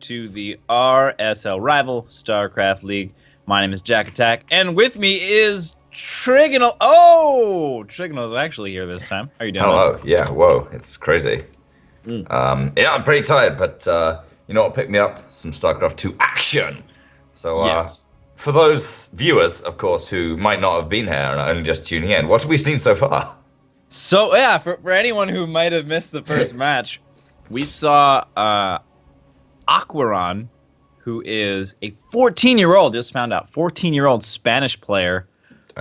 to the RSL rival StarCraft League. My name is JaKaTaK, and with me is Trigonal. Oh, Trigonal is actually here this time. How are you doing? Hello. Man? Yeah. Whoa. It's crazy. Yeah, I'm pretty tired, but you know what? Pick me up some StarCraft 2 action. So, Yes. for those viewers, of course, who might not have been here and are only just tuning in, what have we seen so far? So yeah, for anyone who might have missed the first match, we saw Aquaron, who is a 14-year-old, just found out, 14-year-old Spanish player,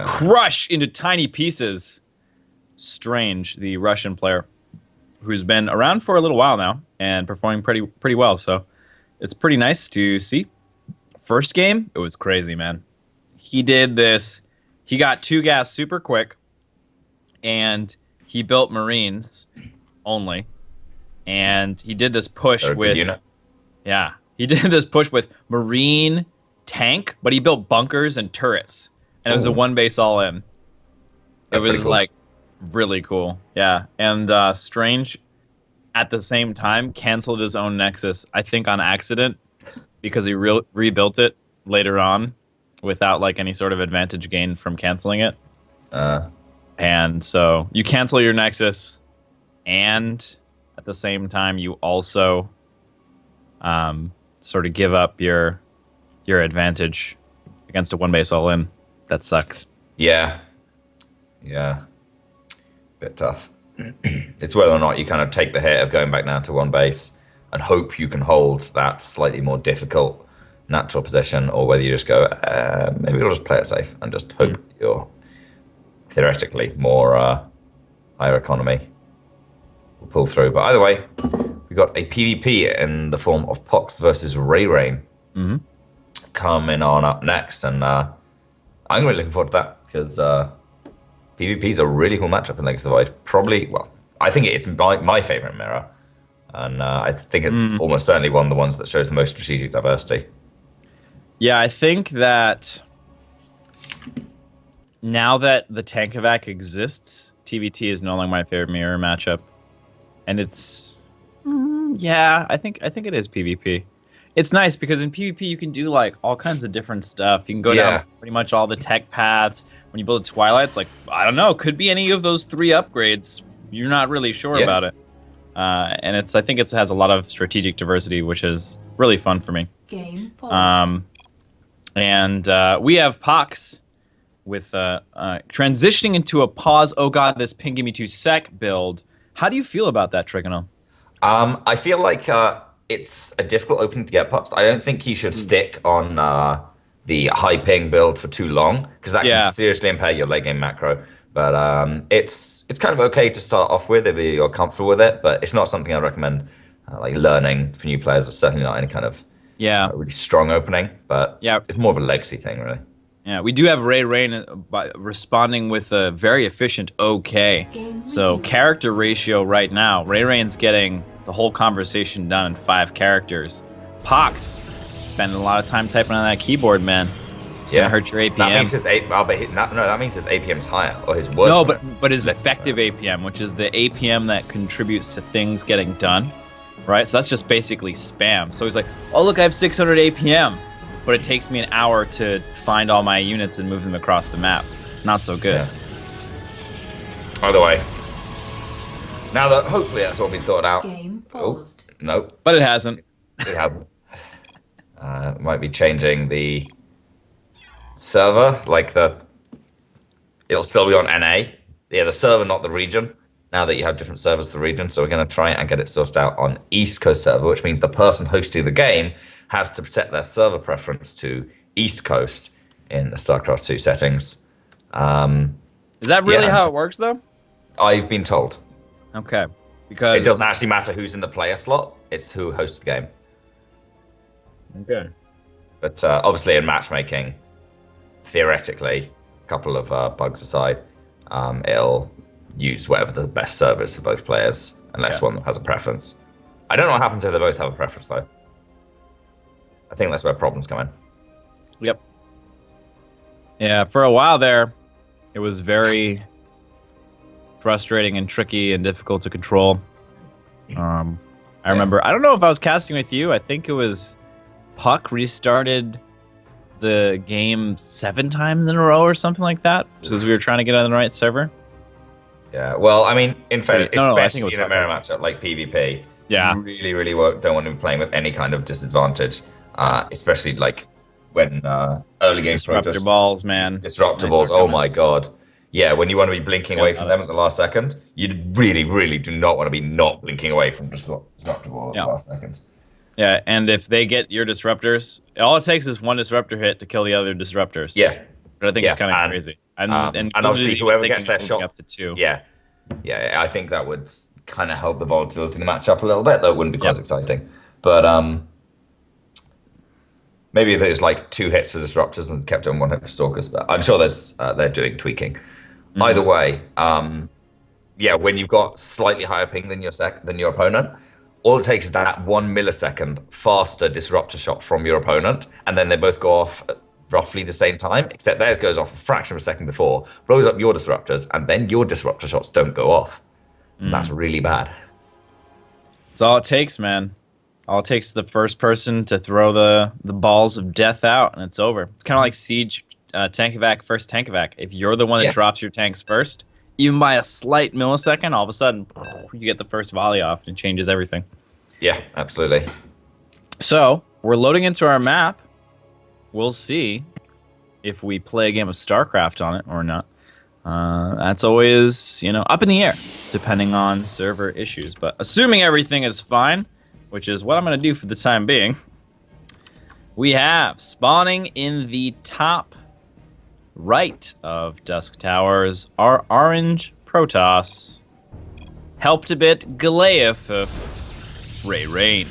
crush into tiny pieces Strange, the Russian player, who's been around for a little while now and performing pretty well. So it's pretty nice to see. First game, it was crazy, man. He did this. He got 2 gas super quick, and he built Marines only. And he did this push with... Unit. Yeah. He did this push with Marine tank, but he built bunkers and turrets. And it was a 1 base all in. It was cool. Like really cool. Yeah. And Strange at the same time canceled his own Nexus, I think on accident, because he rebuilt it later on without like any sort of advantage gained from canceling it. And so you cancel your Nexus, and at the same time you also sort of give up your advantage against a 1 base all in. That sucks. Yeah. Bit tough. It's whether or not you kind of take the hit of going back down to 1 base and hope you can hold that slightly more difficult natural position, or whether you just go, maybe we'll just play it safe and just hope you're theoretically more higher economy will pull through. But either way, we got a PvP in the form of Pox versus Ray coming on up next, and I'm really looking forward to that because PvP is a really cool matchup in Legacy of the Void. Probably, well, I think it's my favorite mirror, and I think it's almost certainly one of the ones that shows the most strategic diversity. Yeah, I think that now that the JaKaTaK exists, TVT is no longer my favorite mirror matchup, and it's yeah, I think it is PvP. It's nice because in PvP you can do like all kinds of different stuff. You can go down pretty much all the tech paths. When you build a Twilight, it's like, I don't know, could be any of those 3 upgrades. You're not really sure about it. And I think it has a lot of strategic diversity, which is really fun for me. Game paused. And we have Pox with transitioning into a pause. Oh god, this ping give me 2 sec build. How do you feel about that, Trigonal? I feel like it's a difficult opening to get past. I don't think he should stick on the high ping build for too long, because that can seriously impair your late game macro. But it's kind of okay to start off with if you're comfortable with it, but it's not something I recommend like learning for new players. It's certainly not any kind of really strong opening, but it's more of a legacy thing, really. Yeah, we do have Ray Rain responding with a very efficient OK. So character ratio right now, Ray Rain's getting the whole conversation done in 5 characters. Pox spending a lot of time typing on that keyboard, man. It's gonna hurt your APM. That means his that means his APM's higher, or his word. No, but his effective APM, which is the APM that contributes to things getting done, right? So that's just basically spam. So he's like, oh look, I have 600 APM, but it takes me an hour to find all my units and move them across the map. Not so good. Yeah. Either way, now that hopefully that's all been thought out. Game paused. Nope. But it hasn't. It hasn't. Might be changing the server, like it'll still be on NA. Yeah, the server, not the region. Now that you have different servers for the region, so we're going to try and get it sorted out on East Coast server, which means the person hosting the game has to set their server preference to East Coast in the StarCraft 2 settings. Is that really how it works, though? I've been told. Okay, because it doesn't actually matter who's in the player slot; it's who hosts the game. Okay. But obviously, in matchmaking, theoretically, a couple of bugs aside, it'll use whatever the best server is for both players, unless one has a preference. I don't know what happens if they both have a preference, though. I think that's where problems come in. Yep. Yeah, for a while there, it was very frustrating and tricky and difficult to control. I remember. I don't know if I was casting with you. I think it was Puck restarted the game 7 times in a row or something like that, because we were trying to get on the right server. Yeah, well, I mean, in fairness, I think it was especially in a mirror matchup like PvP, Yeah. you really don't want to be playing with any kind of disadvantage, especially like when early game Disruptor balls, man. Disruptor balls, oh my god. Yeah, when you want to be blinking away from them at the last second, you really do not want to be not blinking away from disruptor balls at the last second. Yeah, and if they get your disruptors, all it takes is one disruptor hit to kill the other disruptors. Yeah. But I think it's kind of crazy. And obviously whoever gets their shot up to 2. Yeah, I think that would kind of help the volatility in the matchup a little bit, though it wouldn't be quite as exciting. But maybe if it was like 2 hits for disruptors and kept on 1 hit for stalkers, but I'm sure they're doing tweaking. Either way, when you've got slightly higher ping than your opponent, all it takes is that 1 millisecond faster disruptor shot from your opponent, and then they both go off at roughly the same time, except theirs goes off a fraction of a second before, blows up your disruptors, and then your disruptor shots don't go off. That's really bad. It's all it takes, man. All it takes is the first person to throw the balls of death out, and it's over. It's kind of like Siege, Tankovac versus Tankovac. If you're the one that drops your tanks first, even by a slight millisecond, all of a sudden, you get the first volley off, and it changes everything. Yeah, absolutely. So, we're loading into our map. We'll see if we play a game of StarCraft on it or not. That's always, up in the air, depending on server issues. But assuming everything is fine, which is what I'm going to do for the time being, we have spawning in the top right of Dusk Towers our orange Protoss, helped a bit Galeif Ray Rain.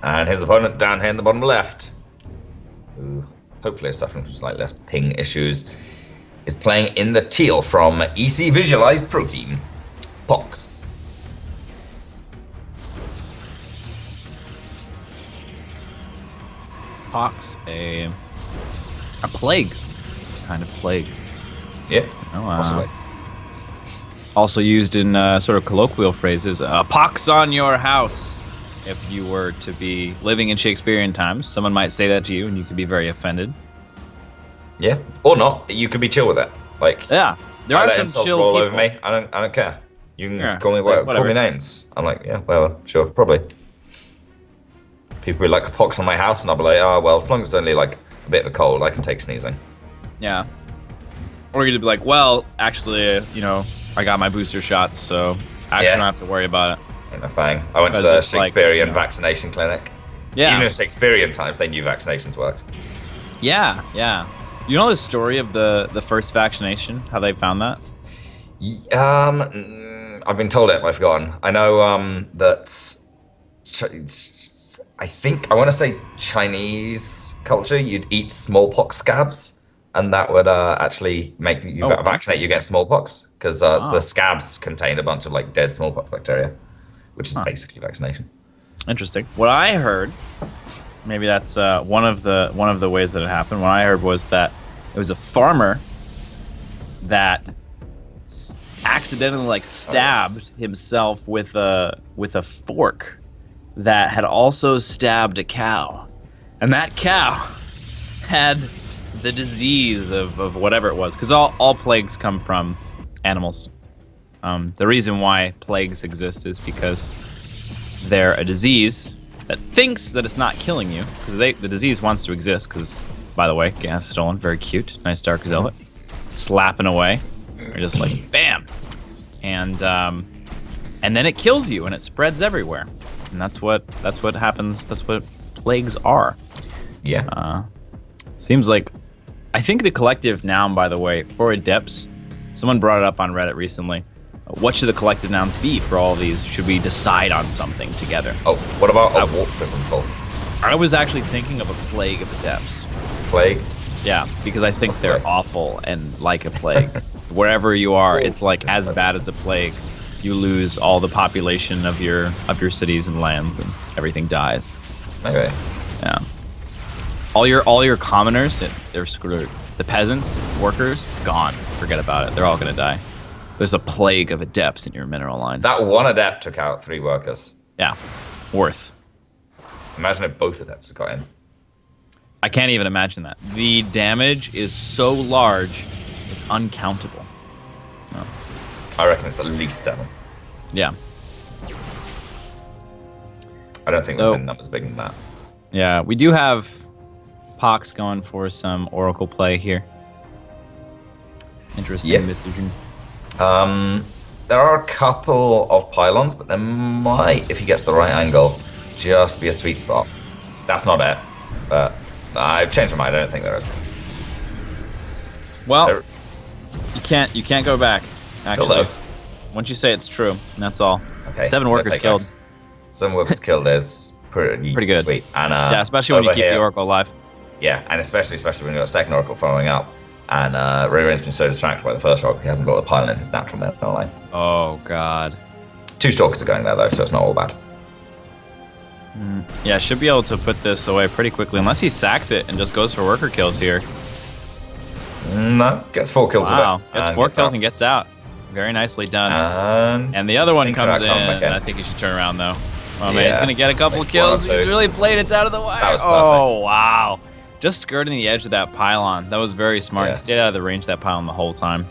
And his opponent down here in the bottom left, who hopefully is suffering from slightly less ping issues, is playing in the teal from EC Visualized Protein, Pox. Pox, a plague, kind of plague. Yeah, possibly. Also used in sort of colloquial phrases, pox on your house. If you were to be living in Shakespearean times, someone might say that to you, and you could be very offended. Yeah, or not. You could be chill with it. Like, yeah, there are some chill roll people. Over me. I don't care. You can call me like, call me names. I'm like, yeah, well, sure, probably. People be like, pox on my house, and I'll be like, oh well, as long as it's only like a bit of a cold, I can take sneezing. Yeah. Or you'd be like, well, actually, I got my booster shots, so I don't have to worry about it. Ain't no thing. I went to the Shakespearean vaccination clinic. Yeah. Even in Shakespearean times, they knew vaccinations worked. Yeah. You know the story of the first vaccination? How they found that? I've been told it, but I've forgotten. I know that. I want to say Chinese culture. You'd eat smallpox scabs, and that would actually make you vaccinate you against smallpox, because the scabs contain a bunch of like dead smallpox bacteria, which is basically vaccination. Interesting. What I heard, maybe that's one of the ways that it happened. What I heard was that it was a farmer that accidentally stabbed himself with a fork that had also stabbed a cow, and that cow had the disease of whatever it was, because all plagues come from animals. The reason why plagues exist is because they're a disease that thinks that it's not killing you, because the disease wants to exist, because, by the way, gas stolen, very cute, nice dark zealot, slapping away, you're just like, bam, and then it kills you, and it spreads everywhere, and that's what happens, that's what plagues are. Yeah. Seems like, I think the collective noun, by the way, for adepts, someone brought it up on Reddit recently. What should the collective nouns be for all of these? Should we decide on something together? Oh, what about a warp prism full? I was actually thinking of a plague of adepts. Plague? Yeah, because I think they're awful and like a plague. Wherever you are, it's like as bad as a plague. You lose all the population of your cities and lands, and everything dies. Okay. Yeah. All your commoners, they're screwed. The peasants, workers, gone. Forget about it. They're all gonna die. There's a plague of adepts in your mineral line. That one adept took out 3 workers. Yeah, worth. Imagine if both adepts had got in. I can't even imagine that. The damage is so large, it's uncountable. Oh. I reckon it's at least 7. Yeah. I don't think there's any numbers bigger than that. Yeah, we do have Pox going for some Oracle play here. Interesting decision. There are a couple of pylons, but there might, if he gets the right angle, just be a sweet spot. That's not it, but I've changed my mind. I don't think there is. Well, you can't go back. Actually, Still though. Once you say it's true, that's all. Okay. 7 workers killed. X. 7 workers killed is pretty good. Sweet. And yeah, especially when you keep the Oracle alive. Yeah, and especially when you've got a second Oracle following up. And Ray Rain's been so distracted by the first Oracle, he hasn't got the pylon in his natural mineral line. Oh, God. 2 Stalkers are going there, though, so it's not all bad. Yeah, should be able to put this away pretty quickly, unless he sacks it and just goes for worker kills here. No, gets 4 kills with it. Wow, gets 4 kills and gets out. Very nicely done. And the other one comes in, and I think he should turn around, though. Oh, man, he's going to get a couple kills. He's really played it out of the wire. That was perfect. Oh, wow. Just skirting the edge of that pylon. That was very smart. Yeah. He stayed out of the range of that pylon the whole time.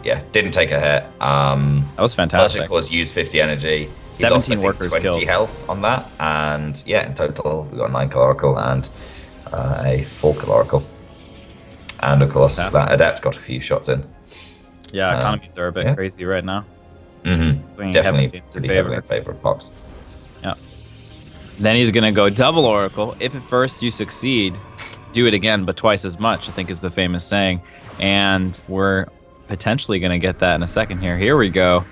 Yeah, didn't take a hit. That was fantastic. Logic was used 50 energy. 17 workers 20 killed. Health on that. And yeah, in total, we got a 9 kill Oracle and a 4 kill Oracle. And of course, that adept got a few shots in. Yeah, economies are a bit crazy right now. Definitely pretty heavily in favor of Pox. Yeah. Then he's going to go double Oracle. If at first you succeed, do it again, but twice as much, I think is the famous saying. And we're potentially going to get that in a second here. Here we go.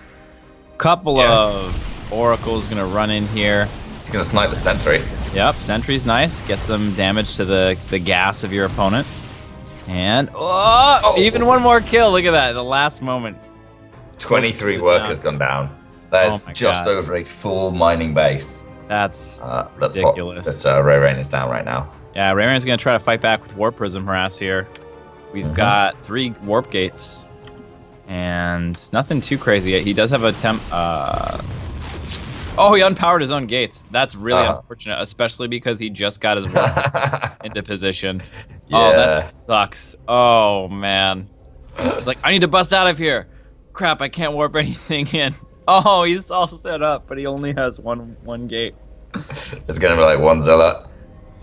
Couple of Oracles going to run in here. He's going to snipe the Sentry. Yep, Sentry's nice. Get some damage to the gas of your opponent. And, even one more kill. Look at that, the last moment. 23 workers gone down. That is just over a full mining base. That's ridiculous. That Ray Rain is down right now. Yeah, Ray Rain's going to try to fight back with Warp Prism Harass here. We've got 3 Warp Gates. And nothing too crazy yet. He does have a oh, he unpowered his own gates. That's really unfortunate, especially because he just got his warp into position. Yeah. Oh, that sucks. Oh, man. He's like, I need to bust out of here. Crap, I can't warp anything in. Oh, he's all set up, but he only has one gate. There's going to be like one Zealot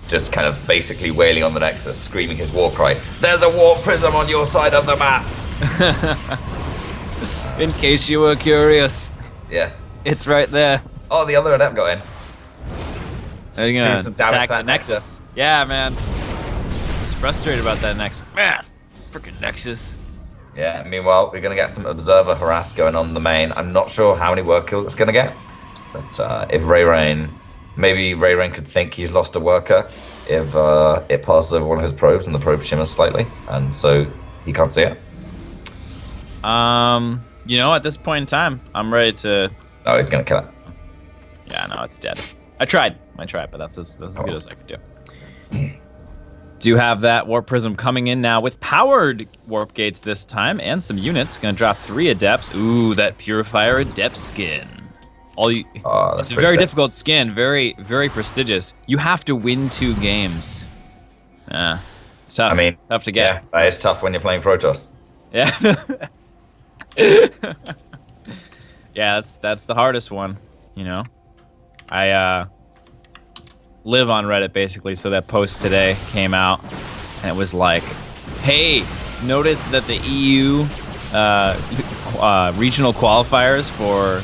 just kind of basically wailing on the Nexus, screaming his war cry. There's a warp prism on your side of the map. In case you were curious. Yeah. It's right there. Oh, the other adept got in. Are you gonna some damage attack to that the Nexus? Yeah, man. Just frustrated about that Nexus. Man, freaking Nexus. Yeah, meanwhile, we're going to get some Observer Harass going on the main. I'm not sure how many work kills it's going to get. But if Ray Rain... Maybe Ray Rain could think he's lost a worker if it passes over one of his probes and the probe shimmers slightly. And so he can't see it. You know, at this point in time, I'm ready to... Oh, he's going to kill it. Yeah, no, it's dead. I tried, but that's as good as I could do. Do have that Warp Prism coming in now with powered Warp Gates this time and some units. Gonna drop 3 Adepts. Ooh, that Purifier Adept skin. It's a very difficult skin, very, very prestigious. You have to win 2 games. It's tough. I mean, tough to get. Yeah, that is tough when you're playing Protoss. Yeah. Yeah, that's the hardest one, you know. I live on Reddit basically, so that post today came out and it was like, hey, notice that the EU regional qualifiers for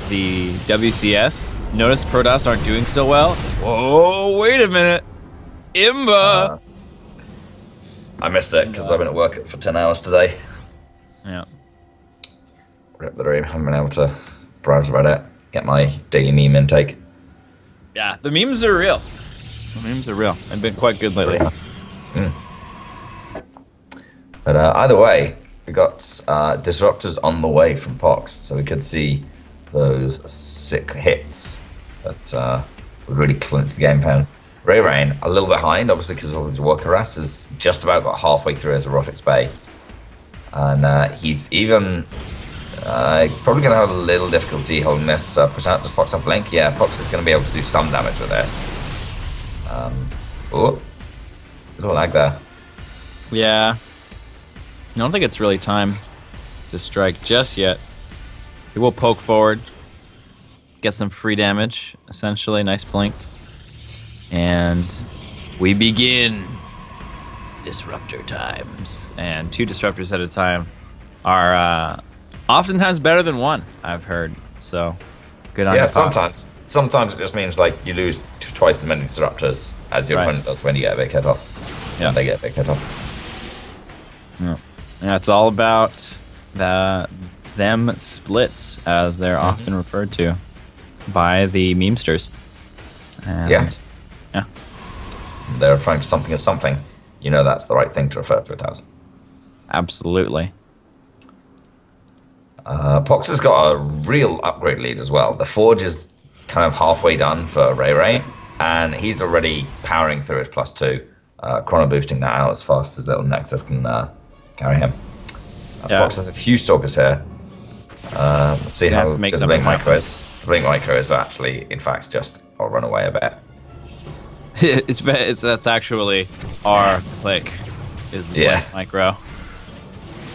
the WCS, notice Protoss aren't doing so well. It's like, whoa, wait a minute. Imba! I missed it because I've been at work for 10 hours today. Yeah. Rip the dream. Haven't been able to browse Reddit, get my daily meme intake. Yeah, the memes are real. The memes are real. They've been quite good lately. But either way, we got disruptors on the way from Pox, so we could see those sick hits that would really clinch the game plan. Ray Rain, a little behind, obviously because of all his work harass, has just about got halfway through his Erotics Bay. And he's even Probably going to have a little difficulty holding this. Push out, just Pox up Blink. Yeah, Pox is going to be able to do some damage with this. Oh, little lag there. Yeah. I don't think it's really time to strike just yet. He will poke forward. Get some free damage, essentially. Nice blink. And we begin disruptor times. And 2 disruptors at a time are oftentimes better than 1, I've heard. So, good on you, Pox. Sometimes it just means like you lose twice as many disruptors as your opponent does when you get a big hit off. Yeah, they get a big hit off. Yeah. And that's all about them splits, as they're often referred to by the memesters. And yeah. They're referring to something as something. You know that's the right thing to refer to it as. Absolutely. Pox has got a real upgrade lead as well. The Forge is kind of halfway done for Ray, and he's already powering through his +2, chrono boosting that out as fast as little Nexus can carry him. Pox has a few Stalkers here. Let's see how good the Blink Micro is. The Blink Micro is actually, in fact, just I'll run away a bit. That's actually our click, is the Blink Micro.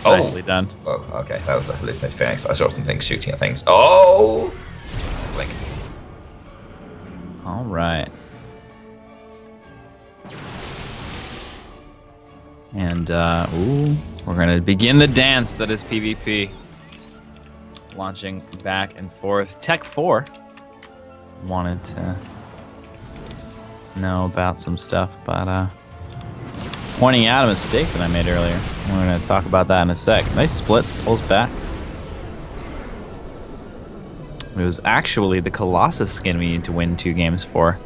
Oh. Nicely done. Oh, okay, that was a hallucinated Phoenix. I saw some things shooting at things. Oh! That's Blink. All right. And, we're going to begin the dance that is PvP. Launching back and forth. Tech 4 wanted to know about some stuff, but pointing out a mistake that I made earlier. We're going to talk about that in a sec. Nice splits, pulls back. It was actually the Colossus skin we need to win 2 games for.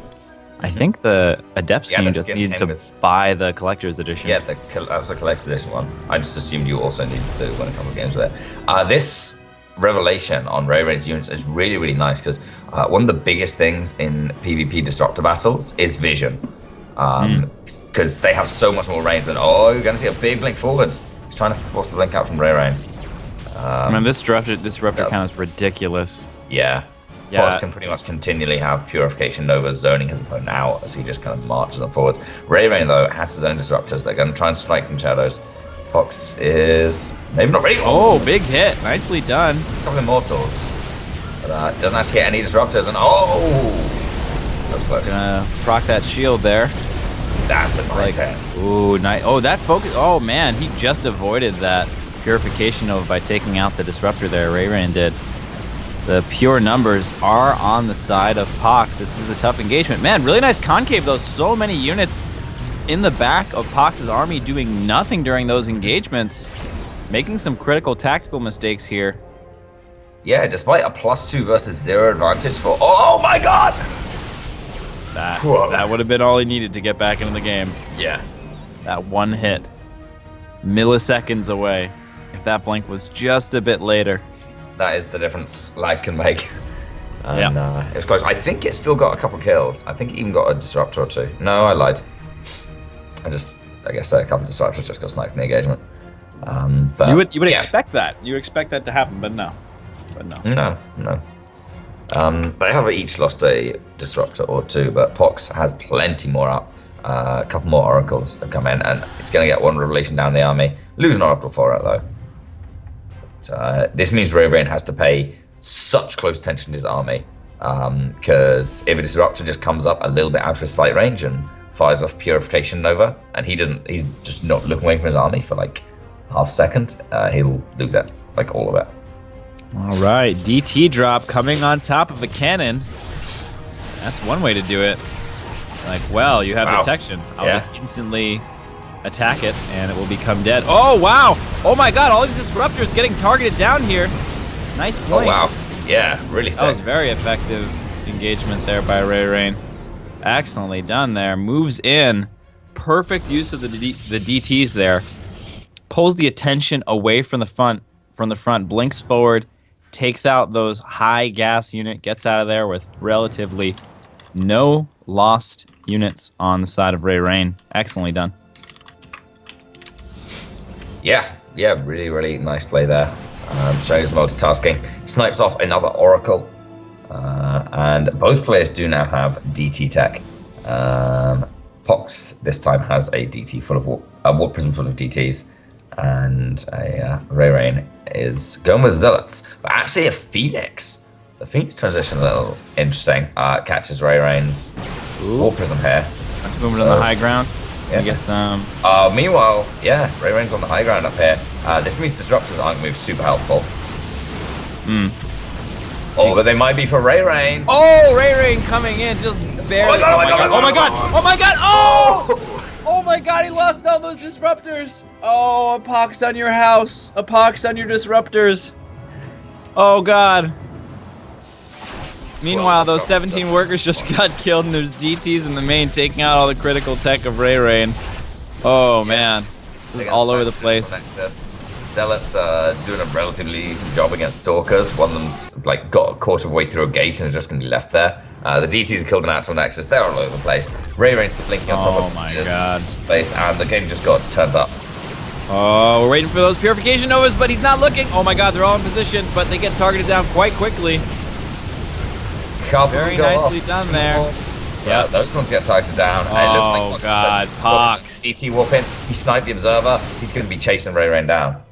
I think the Adept skin just needed to buy the Collector's Edition. Yeah, that was a Collector's Edition one. I just assumed you also needed to win a couple of games with it. This revelation on Ray range units is really, really nice because one of the biggest things in PvP disruptor battles is vision. Because they have so much more range than, you're going to see a big blink forwards. He's trying to force the blink out from Ray Rain. I mean, this disruptor count is ridiculous. Yeah. Pox can pretty much continually have Purification Nova zoning his opponent out as he just kind of marches them forwards. Ray Rain, though, has his own disruptors. They're going to try and strike from shadows. Pox is maybe not ready. Oh, big hit. Nicely done. It's a couple of Immortals. But doesn't actually hit any disruptors. And that was close. Gonna proc that shield there. That's a nice hit. Ooh, nice. Oh, that focus. Oh, man. He just avoided that Purification Nova by taking out the disruptor there. Ray Rain did. The pure numbers are on the side of Pox. This is a tough engagement. Man, really nice concave, though. So many units in the back of Pox's army doing nothing during those engagements. Making some critical tactical mistakes here. Yeah, despite a +2 versus 0 advantage for... Oh, my God! That would have been all he needed to get back into the game. Yeah. That one hit. Milliseconds away. If that blink was just a bit later. That is the difference lag can make. And it was close. I think it still got a couple kills. I think it even got a disruptor or 2. No, I lied. I guess a couple of disruptors just got sniped in the engagement. But you would expect that. You would expect that to happen, but no. No. They have each lost a disruptor or 2, but Pox has plenty more up. A couple more oracles have come in, and it's going to get 1 revelation down the army. Lose an oracle for it, though. This means Ray Rain has to pay such close attention to his army, because if a disruptor just comes up a little bit out of his sight range and fires off Purification Nova, and he's just not looking away from his army for like half a second, he'll lose it, like all of it. All right, DT drop coming on top of a cannon. That's one way to do it. Like, well, you have detection. I'll just instantly attack it, and it will become dead. Oh, wow! Oh my God, all these disruptors getting targeted down here. Nice blink. Oh, wow. Yeah, really sick. That was very effective engagement there by Ray Rain. Excellently done there. Moves in. Perfect use of the DTs there. Pulls the attention away from the front, blinks forward, takes out those high gas unit, gets out of there with relatively no lost units on the side of Ray Rain. Excellently done. Yeah, really, really nice play there. Showing his multitasking. Snipes off another Oracle. And both players do now have DT tech. Pox this time has a DT full of a Warp Prism full of DTs. And a Rain is going with Zealots. But actually a Phoenix. The Phoenix transition a little interesting. Catches Rain's Warp Prism here. Moving on the high ground. Yeah. Get some. Meanwhile, yeah, Rain's on the high ground up here. This means Disruptors aren't moved super helpful. Oh, but they might be for Rain. Oh, Rain coming in just barely. Oh my god! Oh my god! Oh my god! Oh! Oh my god! He lost all those disruptors. Oh, a pox on your house. A pox on your disruptors. Oh god. Meanwhile, those 17 workers just got killed, and there's DTs in the main taking out all the critical tech of Rain. Oh man, this is all over the place. Zealots doing a relatively decent job against Stalkers. One of them's like got a quarter of the way through a gate and is just going to be left there. The DTs are killed an actual Nexus. They're all over the place. Rain's blinking on top of his face, and the game just got turned up. Oh, we're waiting for those Purification Novas, but he's not looking. Oh my god, they're all in position, but they get targeted down quite quickly. Very nicely done there. Yeah, those ones get targeted down. And it looks like god, Pox. DT warp in. He sniped the Observer. He's going to be chasing Rain down.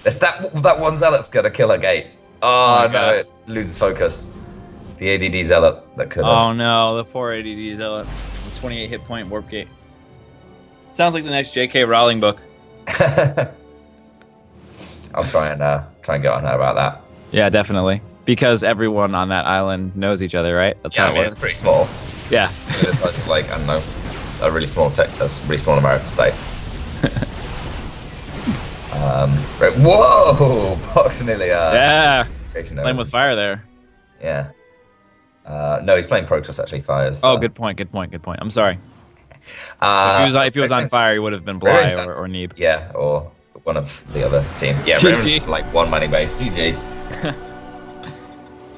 It's that one Zealot's going to kill a gate. Oh no, it loses focus. The ADD Zealot that could have. Oh no, the poor ADD Zealot. 28 hit point warp gate. Sounds like the next J.K. Rowling book. I'll try and get on her about that. Yeah, definitely. Because everyone on that island knows each other, right? That's how it works. It's pretty small. Yeah. It's like, I don't know, a really small American state. Right. Whoa! Proximity. Yeah. Playing with fire there. Yeah. No, he's playing Protoss actually. Fires. Oh, good point. I'm sorry. If he was on fire, he would have been Bly or Neeb. Yeah, or one of the other team. Yeah, GG. Like one money base. GG.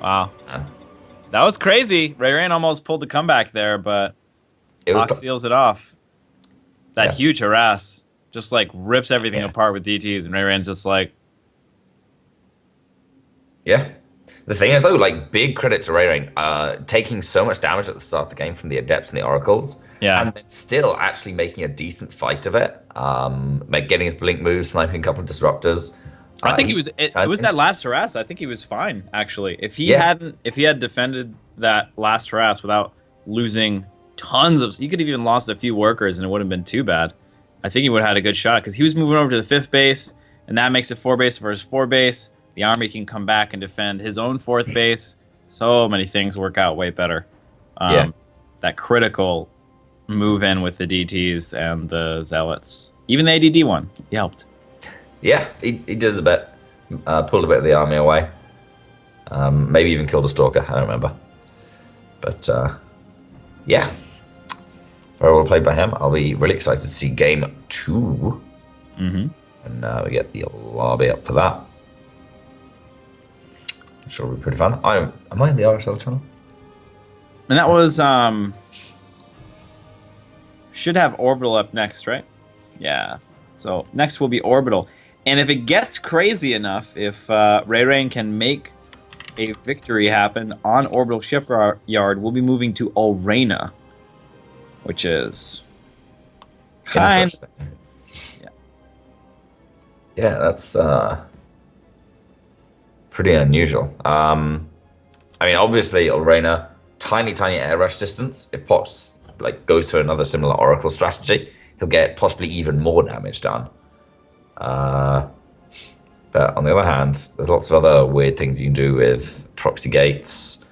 Wow. That was crazy. Rain almost pulled the comeback there, but Fox seals it off. That huge harass just like rips everything apart with DTs, and Rain's just like. Yeah. The thing is, though, like, big credit to Rain taking so much damage at the start of the game from the Adepts and the Oracles. Yeah. And then still actually making a decent fight of it. Getting his blink moves, sniping a couple of disruptors. I think it was that last harass. I think he was fine, actually. If he had defended that last harass without losing tons of, he could have even lost a few workers and it wouldn't have been too bad. I think he would have had a good shot because he was moving over to the 5th base, and that makes it 4 base versus 4 base. The army can come back and defend his own 4th base. So many things work out way better. That critical move in with the DTs and the Zealots. Even the ADD one, he helped. Yeah, he does a bit. Pulled a bit of the army away. Maybe even killed a Stalker, I don't remember. But, yeah. Very well played by him. I'll be really excited to see game 2. And we get the lobby up for that. I'm sure it'll be pretty fun. Am I in the RSL channel? And that was, should have Orbital up next, right? Yeah. So next will be Orbital. And if it gets crazy enough, if Rain can make a victory happen on Orbital Shipyard, we'll be moving to Orena, which is kind of... Yeah, that's pretty unusual. I mean, obviously, Orena, tiny air rush distance. If Potts goes to another similar Oracle strategy, he'll get possibly even more damage done. But on the other hand, there's lots of other weird things you can do with proxy gates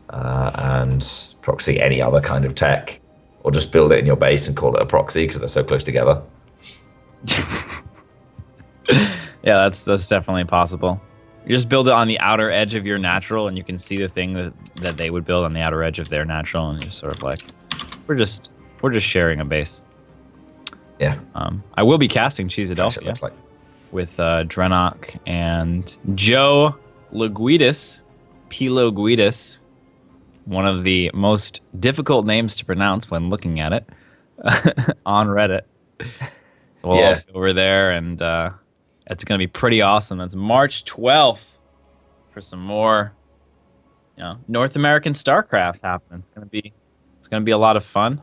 and proxy any other kind of tech, or just build it in your base and call it a proxy because they're so close together. Yeah, that's definitely possible. You just build it on the outer edge of your natural, and you can see the thing that they would build on the outer edge of their natural, and you're sort of like, we're just sharing a base. Yeah. I will be casting Cheesadelphia with Drenok and Joe Laguidis, Piloguidis, one of the most difficult names to pronounce when looking at it on Reddit. We'll all be over there and It's going to be pretty awesome. That's March 12th for some more, North American StarCraft happening. It's going to be a lot of fun.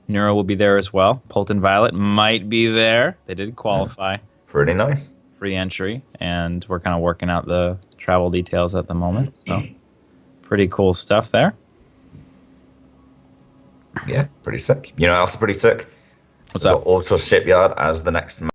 Neuro will be there as well. Polton Violet might be there. They did qualify. Pretty nice. Free entry, and we're kind of working out the travel details at the moment. So, pretty cool stuff there. Yeah, pretty sick. You know what else is pretty sick? What's up? Auto Shipyard as the next